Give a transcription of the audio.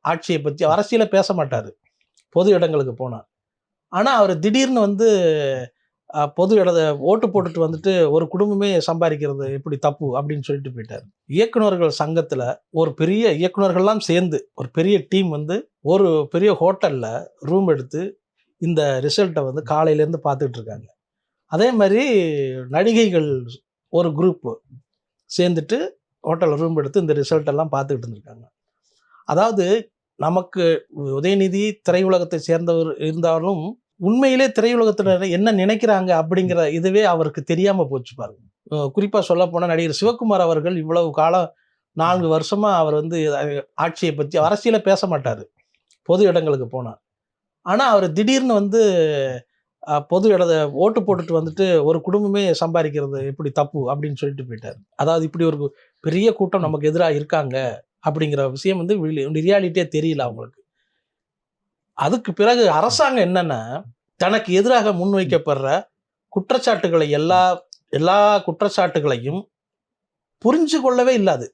ஆட்சியை பற்றி அரசியலை பேச மாட்டார் பொது இடங்களுக்கு போனார். ஆனால் அவர் திடீர்னு வந்து பொது இட ஓட்டு போட்டுட்டு வந்துட்டு ஒரு குடும்பமே சம்பாதிக்கிறது எப்படி தப்பு அப்படின்னு சொல்லிட்டு போயிட்டார். இயக்குநர்கள் சங்கத்தில் ஒரு பெரிய இயக்குநர்கள்லாம் சேர்ந்து ஒரு பெரிய டீம் வந்து ஒரு பெரிய ஹோட்டலில் ரூம் எடுத்து இந்த ரிசல்ட்டை வந்து காலையிலேருந்து பார்த்துட்டு இருக்காங்க. அதே மாதிரி நடிகைகள் ஒரு குரூப்பு சேர்ந்துட்டு ஹோட்டலில் ரூம் எடுத்து இந்த ரிசல்ட் எல்லாம் பார்த்துக்கிட்டு இருந்திருக்காங்க. அதாவது நமக்கு உதயநிதி திரையுலகத்தை சேர்ந்தவர் இருந்தாலும் உண்மையிலே திரையுலகத்தினர் என்ன நினைக்கிறாங்க அப்படிங்கிற இதுவே அவருக்கு தெரியாமல் போச்சு பாருங்க. குறிப்பாக சொல்ல போனால் நடிகர் சிவகுமார் அவர்கள் இவ்வளவு காலம் 4 வருஷமாக அவர் வந்து ஆட்சியை பற்றி அரசியலை பேச மாட்டார் பொது இடங்களுக்கு போனார். ஆனால் அவர் திடீர்னு வந்து பொது இட ஓட்டு போட்டுட்டு வந்துட்டு ஒரு குடும்பமே சம்பாதிக்கிறது எப்படி தப்பு அப்படின்னு சொல்லிட்டு போயிட்டார். அதாவது இப்படி ஒரு பெரிய கூட்டம் நமக்கு எதிராக இருக்காங்க அப்படிங்கிற விஷயம் வந்து ரியாலிட்டியே தெரியல அவங்களுக்கு. அதுக்கு பிறகு அரசாங்கம் என்னன்னா தனக்கு எதிராக முன்வைக்கப்படுற குற்றச்சாட்டுகளை எல்லா குற்றச்சாட்டுகளையும் புரிஞ்சு கொள்ளவே இல்லாது.